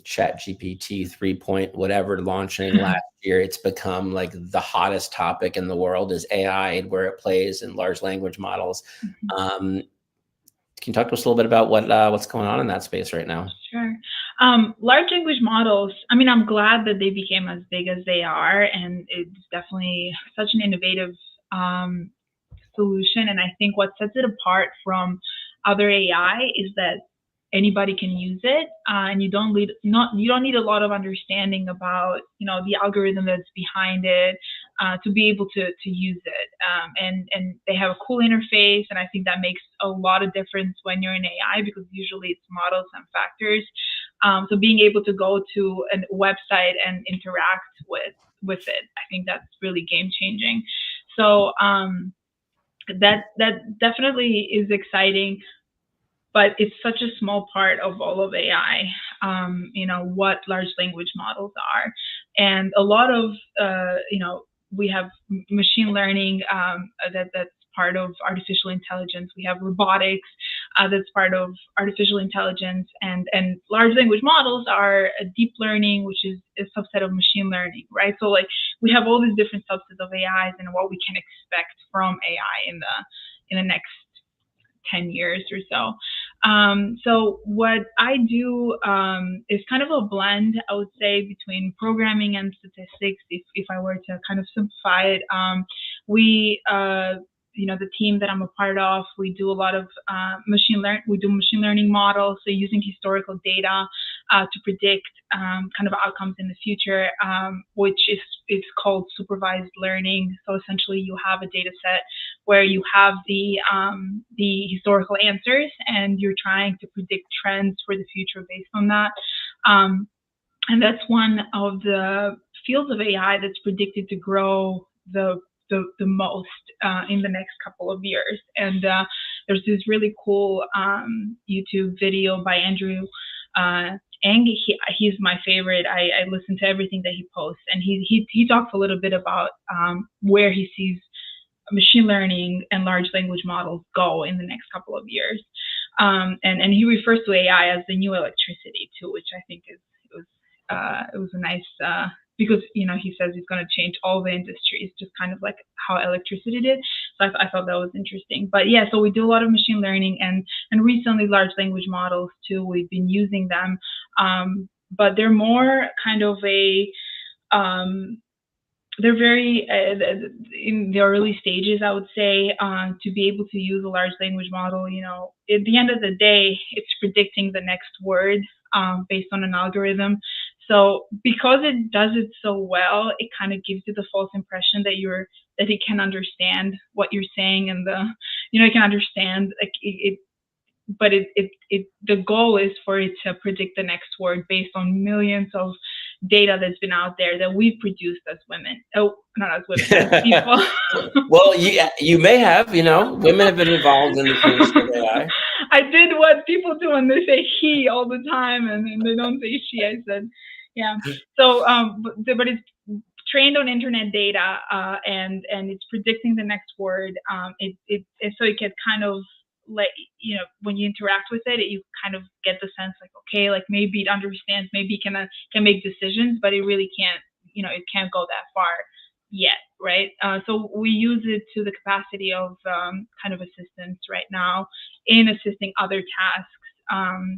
[SPEAKER 1] Chat GPT 3 point whatever launching last year, it's become like the hottest topic in the world is AI and where it plays in large language models. Um, can you talk to us a little bit about what's going on in that space right now?
[SPEAKER 2] Sure. Large language models, I mean, I'm glad that they became as big as they are, and it's definitely such an innovative um, solution. And I think what sets it apart from other AI is that anybody can use it, and you don't need a lot of understanding about the algorithm that's behind it to be able to use it. And they have a cool interface, and I think that makes a lot of difference when you're in AI, because usually it's models and factors. So being able to go to a website and interact with it, I think that's really game changing. So that definitely is exciting, but it's such a small part of all of AI. What large language models are, and a lot of we have machine learning that's part of artificial intelligence. We have robotics that's part of artificial intelligence, and large language models are a deep learning, which is a subset of machine learning, right? So like we have all these different subsets of AIs and what we can expect from AI in the next 10 years or so. So what I do is kind of a blend, I would say, between programming and statistics. If I were to kind of simplify it, we the team that I'm a part of, we do a lot of we do machine learning models, so using historical data to predict kind of outcomes in the future, which is it's called supervised learning. So essentially, you have a data set where you have the historical answers, and you're trying to predict trends for the future based on that. And that's one of the fields of AI that's predicted to grow the most in the next couple of years. And there's this really cool YouTube video by Andrew Ng. He's my favorite. I listen to everything that he posts, and he talks a little bit about where he sees machine learning and large language models go in the next couple of years. And he refers to AI as the new electricity too, which I think it was a nice because he says it's going to change all the industries, just kind of like how electricity did. So I thought that was interesting. But yeah, so we do a lot of machine learning, and recently large language models too. We've been using them, but they're more kind of a they're very in the early stages, I would say, to be able to use a large language model. At the end of the day, it's predicting the next word based on an algorithm. So because it does it so well, it kind of gives you the false impression that it can understand what you're saying, and it can understand like it. But the goal is for it to predict the next word based on millions of data that's been out there that we've produced as women. Oh, not as women, as people.
[SPEAKER 1] Well, you may have, women have been involved in the creation of AI.
[SPEAKER 2] I did what people do when they say he all the time, and they don't say she. I said, yeah. So, but it's trained on internet data, and it's predicting the next word. So it can kind of when you interact with it, you kind of get the sense like, okay, like maybe it understands, maybe it can make decisions, but it really can't, it can't go that far yet, right? So we use it to the capacity of kind of assistance right now in assisting other tasks.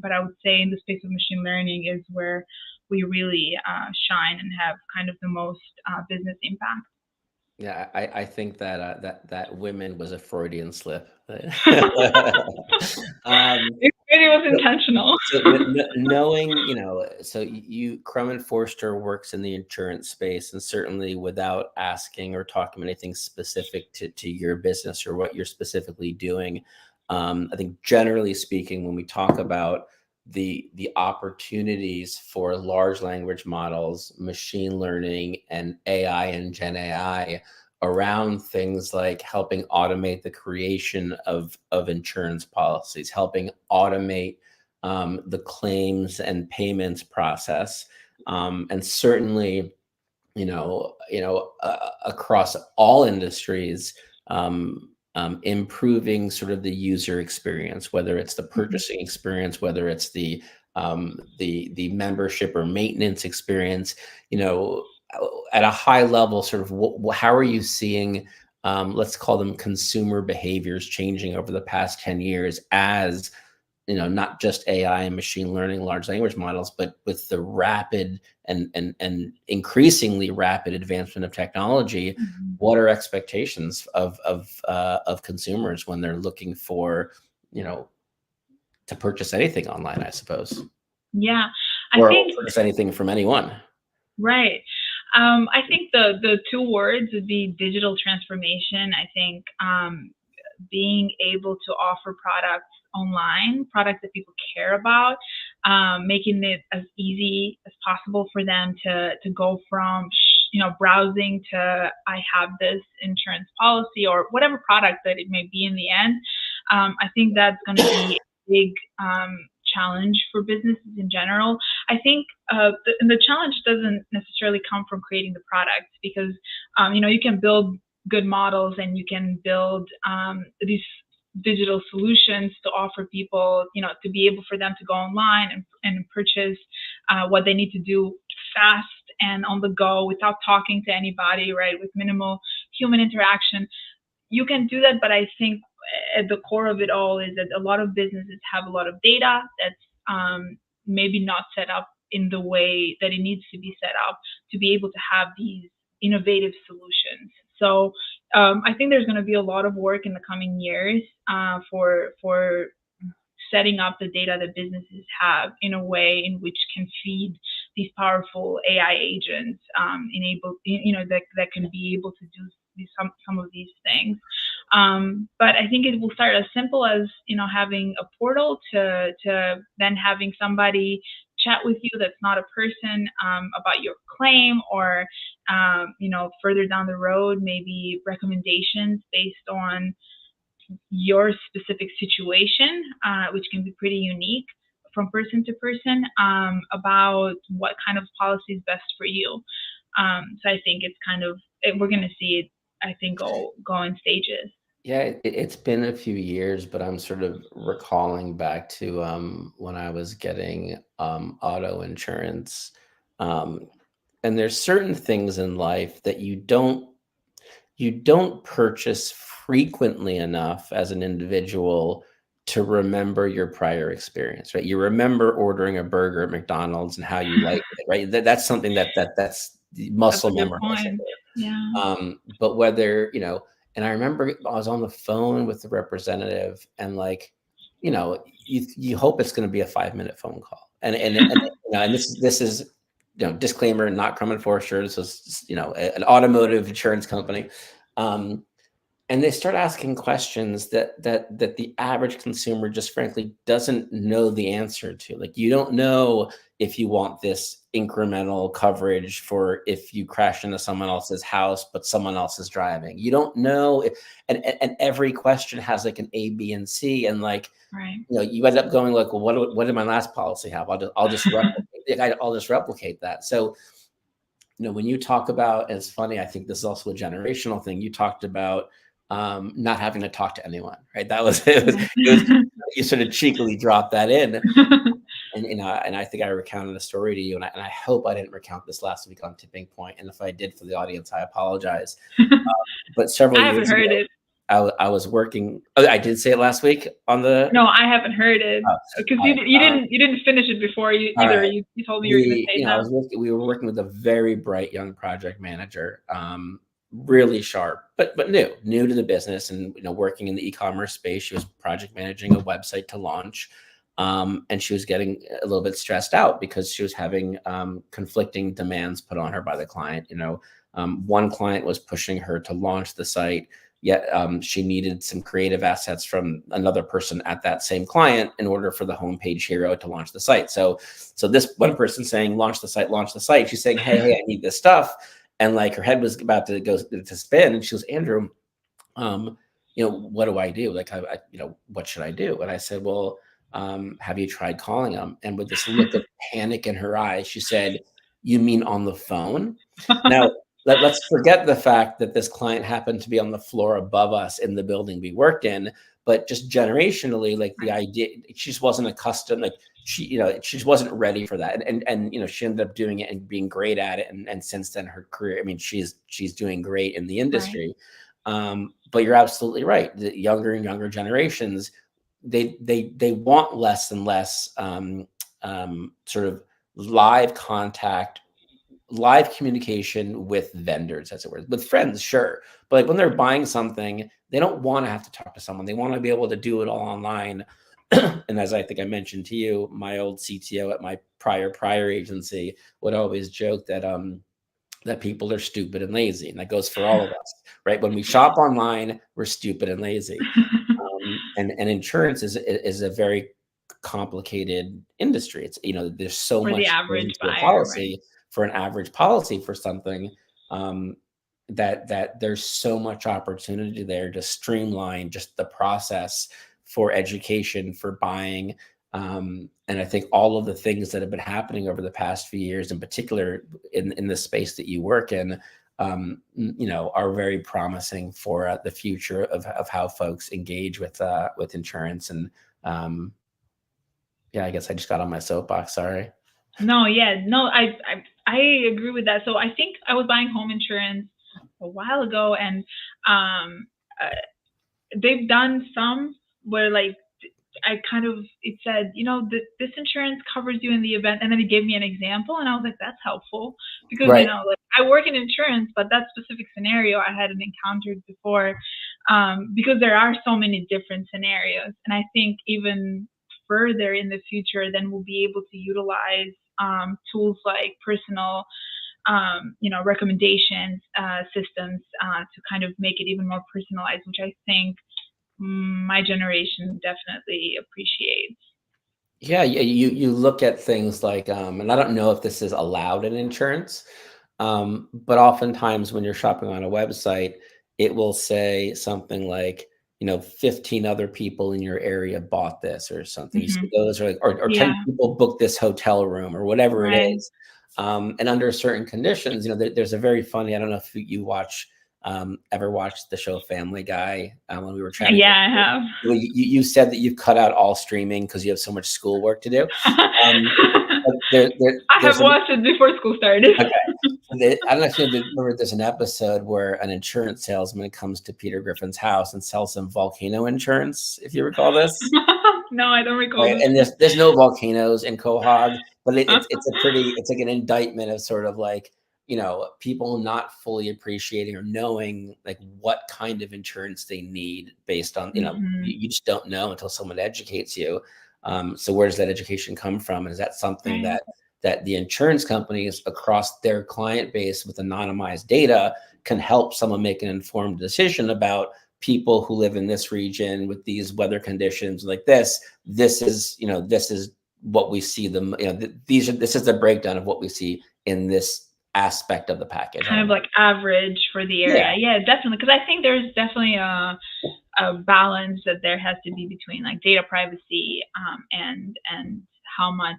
[SPEAKER 2] But I would say in the space of machine learning is where we really shine and have kind of the most business impact.
[SPEAKER 1] Yeah, I think that that women was a Freudian slip.
[SPEAKER 2] It was intentional.
[SPEAKER 1] So knowing, so Crum and Forster works in the insurance space, and certainly without asking or talking anything specific to your business or what you're specifically doing, I think generally speaking, when we talk about the opportunities for large language models, machine learning, and AI and Gen AI around things like helping automate the creation of insurance policies, helping automate the claims and payments process, and certainly, across all industries, improving sort of the user experience, whether it's the purchasing experience, whether it's the membership or maintenance experience, at a high level, sort of how are you seeing, let's call them consumer behaviors changing over the past 10 years as, not just AI and machine learning, large language models, but with the rapid and increasingly rapid advancement of technology, what are expectations of consumers when they're looking for, to purchase anything online, I suppose?
[SPEAKER 2] Yeah,
[SPEAKER 1] I think purchase anything from anyone.
[SPEAKER 2] Right. I think the two words would be digital transformation. I think being able to offer products online, products that people care about, making it as easy as possible for them to go from browsing to I have this insurance policy or whatever product that it may be in the end. I think that's going to be a big challenge for businesses in general. I think the challenge doesn't necessarily come from creating the product, because you can build good models and you can build these digital solutions to offer people, to be able for them to go online and purchase what they need to do fast and on the go without talking to anybody, right? With minimal human interaction. You can do that, but I think at the core of it all is that a lot of businesses have a lot of data that's maybe not set up in the way that it needs to be set up to be able to have these innovative solutions. So I think there's going to be a lot of work in the coming years for setting up the data that businesses have in a way in which can feed these powerful AI agents, that can be able to do some of these things. But I think it will start as simple as having a portal to then having somebody chat with you that's not a person about your claim, or further down the road maybe recommendations based on your specific situation, which can be pretty unique from person to person, about what kind of policy is best for you. So I think it's we're going to see it, I think, go in stages.
[SPEAKER 1] Yeah, it's been a few years, but I'm sort of recalling back to when I was getting auto insurance. And there's certain things in life that you don't purchase frequently enough as an individual to remember your prior experience, right? You remember ordering a burger at McDonald's and how you liked it, right? That's something that's muscle memory.
[SPEAKER 2] Yeah.
[SPEAKER 1] But whether, and I remember I was on the phone with the representative, and you hope it's going to be a 5-minute phone call. And this is, disclaimer, not Crum and Forster. This is, an automotive insurance company. And they start asking questions that the average consumer just frankly doesn't know the answer to. Like, you don't know if you want this incremental coverage for if you crash into someone else's house, but someone else is driving. You don't know if, and every question has like an A, B, and C, and like,
[SPEAKER 2] Right.
[SPEAKER 1] you end up going like, well, what did my last policy have? I'll just replicate that. So, when you talk about, and it's funny, I think this is also a generational thing. You talked about not having to talk to anyone, right? That was it was you sort of cheekily dropped that in, and I think I recounted a story to you, and I hope I didn't recount this last week on Tipping Point, and if I did for the audience, I apologize. But several
[SPEAKER 2] I haven't
[SPEAKER 1] years ago,
[SPEAKER 2] heard it.
[SPEAKER 1] I was working. Oh, I did say it last week on the.
[SPEAKER 2] No, I haven't heard it
[SPEAKER 1] Oh,
[SPEAKER 2] because
[SPEAKER 1] all right,
[SPEAKER 2] you didn't finish it before you
[SPEAKER 1] all
[SPEAKER 2] either.
[SPEAKER 1] right.
[SPEAKER 2] You told me you were going to say it now.
[SPEAKER 1] We were working with a very bright young project manager, really sharp, but new to the business, and working in the e-commerce space. She was project managing a website to launch, and she was getting a little bit stressed out because she was having conflicting demands put on her by the client. One client was pushing her to launch the site, yet she needed some creative assets from another person at that same client in order for the homepage hero to launch the site. So this one person saying, launch the site. She's saying, hey, I need this stuff. And like her head was about to go to spin. And she goes, Andrew, what do I do? Like, what should I do? And I said, well, have you tried calling them? And with this look of panic in her eyes, she said, you mean on the phone? Now, let's forget the fact that this client happened to be on the floor above us in the building we worked in, but just generationally, like the idea, she just wasn't accustomed, like she just wasn't ready for that. And she ended up doing it and being great at it. And since then her career, I mean, she's doing great in the industry. Right. But you're absolutely right. The younger and younger generations, they want less and less sort of live contact, live communication with vendors, as it were. With friends, sure, but like when they're buying something, they don't want to have to talk to someone. They want to be able to do it all online. And as I think I mentioned to you, my old CTO at my prior agency would always joke that that people are stupid and lazy, and that goes for all of us, right? When we shop online, we're stupid and lazy. And insurance is a very complicated industry. It's there's so
[SPEAKER 2] for
[SPEAKER 1] much
[SPEAKER 2] the average
[SPEAKER 1] into a
[SPEAKER 2] buyer,
[SPEAKER 1] policy,
[SPEAKER 2] right?
[SPEAKER 1] for an average policy for something, that there's so much opportunity there to streamline just the process for education, for buying. And I think all of the things that have been happening over the past few years, in particular in the space that you work in, are very promising for the future of how folks engage with insurance. And I guess I just got on my soapbox. Sorry.
[SPEAKER 2] No, yeah, no, I agree with that. So I think I was buying home insurance a while ago, and they've done some where like it said, this insurance covers you in the event, and then it gave me an example, and I was like, that's helpful because
[SPEAKER 1] Right.
[SPEAKER 2] like I work in insurance, but that specific scenario I hadn't encountered before, because there are so many different scenarios, and I think even further in the future, then we'll be able to utilize tools like personal recommendations systems to kind of make it even more personalized, which I think my generation definitely appreciates.
[SPEAKER 1] Yeah, you look at things like, and I don't know if this is allowed in insurance, but oftentimes when you're shopping on a website, it will say something like, 15 other people in your area bought this or something. You see those, or 10 people booked this hotel room or whatever it is. And under certain conditions, there's a very funny, I don't know if you ever watched the show Family Guy when we were chatting.
[SPEAKER 2] Yeah, I have.
[SPEAKER 1] You said that you've cut out all streaming because you have so much schoolwork to do.
[SPEAKER 2] I have watched it before school started.
[SPEAKER 1] Okay. I don't know if you remember, there's an episode where an insurance salesman comes to Peter Griffin's house and sells him volcano insurance, if you recall this.
[SPEAKER 2] No, I don't recall.
[SPEAKER 1] Right? And there's no volcanoes in Quahog, but it's like an indictment of sort of like, people not fully appreciating or knowing like what kind of insurance they need based on, you just don't know until someone educates you. So where does that education come from? And is that something that the insurance companies across their client base with anonymized data can help someone make an informed decision about people who live in this region with these weather conditions like this? This is what we see this is the breakdown of what we see in this aspect of the package.
[SPEAKER 2] Kind of like average for the area. Yeah, definitely. Because I think there's definitely a balance that there has to be between like data privacy and how much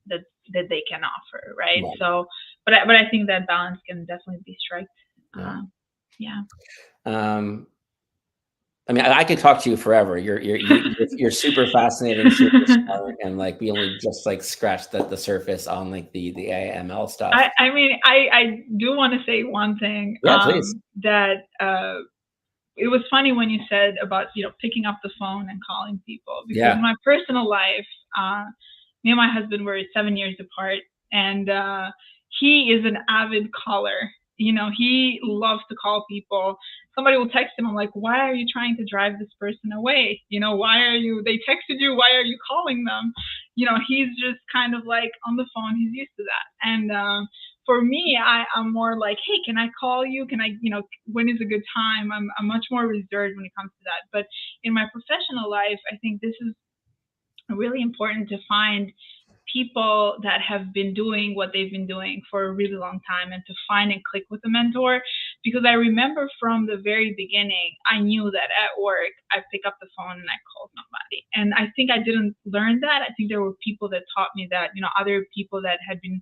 [SPEAKER 2] that they can offer, right? So, but I think that balance can definitely be struck.
[SPEAKER 1] I mean, I could talk to you forever. You're super fascinating, super smart, and like we only just like scratched the surface on like the AML stuff.
[SPEAKER 2] I mean, I do want to say one thing.
[SPEAKER 1] Yeah, please.
[SPEAKER 2] That it was funny when you said about picking up the phone and calling people, because in my personal life, me and my husband were 7 years apart, and he is an avid caller. He loves to call people. Somebody will text him. I'm like, why are you trying to drive this person away? They texted you. Why are you calling them? He's just kind of like on the phone. He's used to that. And for me, I'm more like, hey, can I call you? Can I, when is a good time? I'm much more reserved when it comes to that. But in my professional life, I think this is really important to find people that have been doing what they've been doing for a really long time, and to find and click with a mentor. Because I remember from the very beginning, I knew that at work, I pick up the phone and I called somebody. And I think I didn't learn that. I think there were people that taught me that, other people that had been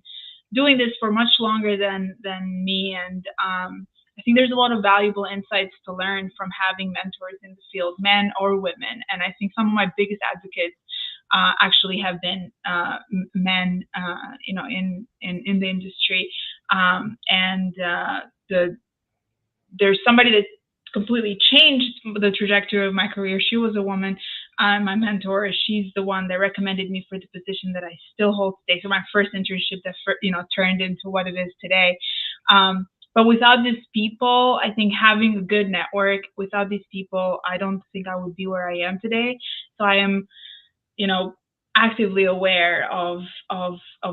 [SPEAKER 2] doing this for much longer than me. And I think there's a lot of valuable insights to learn from having mentors in the field, men or women. And I think some of my biggest advocates actually have been men, in the industry. There's somebody that completely changed the trajectory of my career. She was a woman, my mentor. She's the one that recommended me for the position that I still hold today. So my first internship that turned into what it is today. But without these people, I think having a good network, without these people, I don't think I would be where I am today. So I am, actively aware of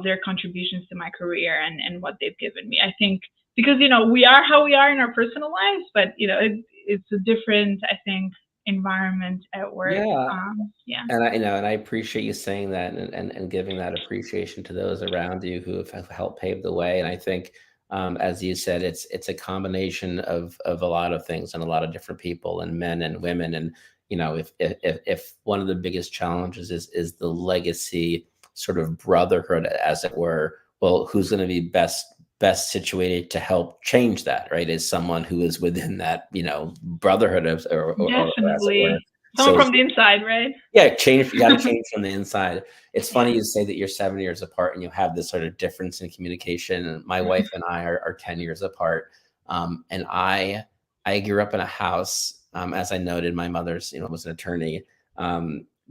[SPEAKER 2] their contributions to my career and what they've given me. I think because, we are how we are in our personal lives, but, it's a different, I think, environment at work.
[SPEAKER 1] And I appreciate you saying that and giving that appreciation to those around you who have helped pave the way. And I think, as you said, it's a combination of a lot of things and a lot of different people, and men and women. And if one of the biggest challenges is the legacy sort of brotherhood, as it were, well, who's going to be best situated to help change that, right? Is someone who is within that, brotherhood of, or
[SPEAKER 2] definitely someone from the inside, right?
[SPEAKER 1] Yeah, you got to change from the inside. It's funny you say that you're 7 years apart and you have this sort of difference in communication. And my wife and I are 10 years apart. And I grew up in a house, as I noted, my mother's, was an attorney,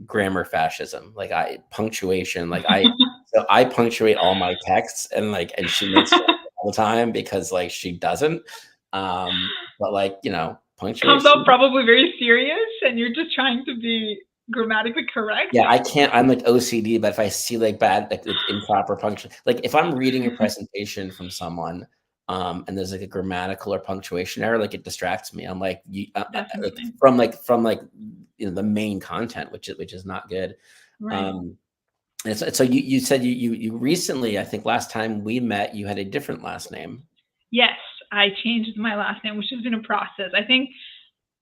[SPEAKER 1] grammar fascism, punctuation, so I punctuate all my texts, and she makes it all the time because she doesn't. But punctuation
[SPEAKER 2] comes out probably very serious, and you're just trying to be grammatically correct.
[SPEAKER 1] Yeah, I can't. I'm OCD, but if I see bad, improper punctuation, if I'm reading a presentation from someone, and there's a grammatical or punctuation error, it distracts me. I'm from the main content, which is not good.
[SPEAKER 2] Right.
[SPEAKER 1] And so you said you recently, I think last time we met, you had a different last name.
[SPEAKER 2] Yes, I changed my last name, which has been a process. I think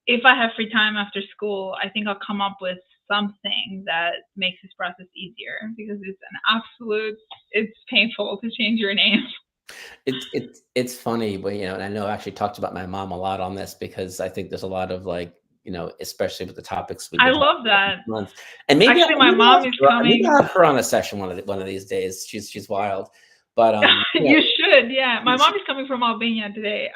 [SPEAKER 2] if I have free time after school, I think I'll come up with something that makes this process easier, because it's painful to change your name.
[SPEAKER 1] It's funny, but and I know I actually talked about my mom a lot on this, because I think there's a lot of especially with the topics
[SPEAKER 2] I love that.
[SPEAKER 1] And maybe
[SPEAKER 2] actually my mom is coming.
[SPEAKER 1] Maybe I'll have her on a session one of these days. She's wild. But
[SPEAKER 2] you should, yeah. My mom is coming from Albania today.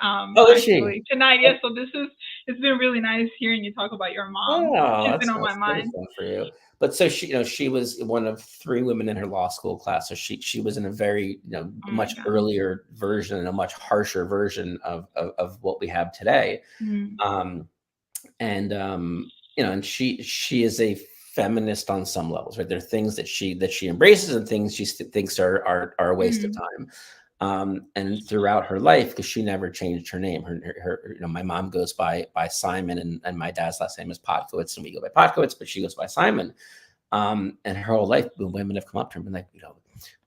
[SPEAKER 1] Is she?
[SPEAKER 2] Tonight, yeah. So it's been really nice hearing you talk about your mom. She's been on my mind.
[SPEAKER 1] For you. But so she was one of 3 women in her law school class. So she was in a very much earlier version and a much harsher version of what we have today. And she is a feminist on some levels, right? There are things that she embraces and things she thinks are a waste of time. And throughout her life, because she never changed her name, her my mom goes by Simon, and my dad's last name is Podkowitz, and we go by Podkowitz, but she goes by Simon. And her whole life, when women have come up to her and been like,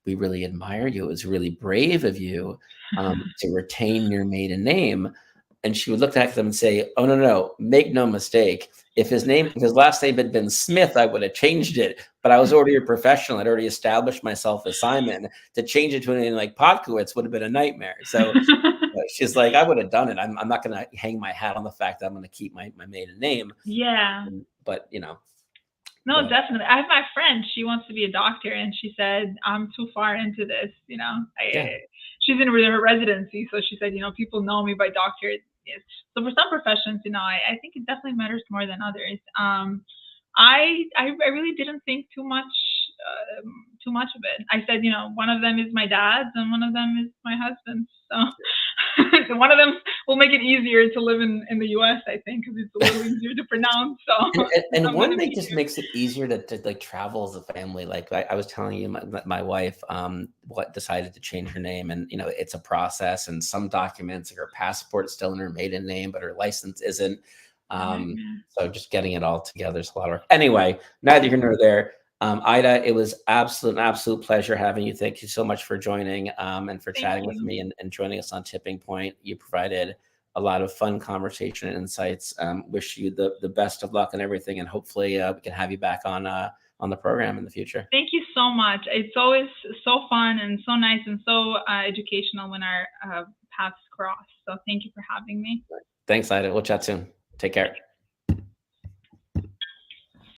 [SPEAKER 1] we really admire you. It was really brave of you to retain your maiden name. And she would look at them and say, "Oh, no, make no mistake. If his last name had been Smith, I would have changed it. But I was already a professional. I'd already established myself as Simon. To change it to a name like Podkowitz would have been a nightmare." So she's like, "I would have done it. I'm not going to hang my hat on the fact that I'm going to keep my maiden name."
[SPEAKER 2] Yeah.
[SPEAKER 1] But
[SPEAKER 2] No, definitely. I have my friend. She wants to be a doctor, and she said, "I'm too far into this." She's in her residency, so she said, people know me by doctor. So for some professions, I think it definitely matters more than others. I really didn't think too much of it. I said, one of them is my dad's, and one of them is my husband's. So one of them will make it easier to live in the U.S. I think, because it's a little easier to pronounce. So
[SPEAKER 1] and one thing just makes it easier to like travel as a family. Like I was telling you, my wife what decided to change her name, and it's a process, and some documents, like her passport's still in her maiden name, but her license isn't. So just getting it all together is a lot of work. Anyway, neither here nor there. Aida, it was an absolute pleasure having you. Thank you so much for joining and for chatting with me and joining us on Tipping Point. You provided a lot of fun conversation and insights. Wish you the best of luck and everything, and hopefully we can have you back on the program in the future.
[SPEAKER 2] Thank you so much. It's always so fun and so nice and so educational when our paths cross. So thank you for having me.
[SPEAKER 1] Thanks, Aida. We'll chat soon. Take care.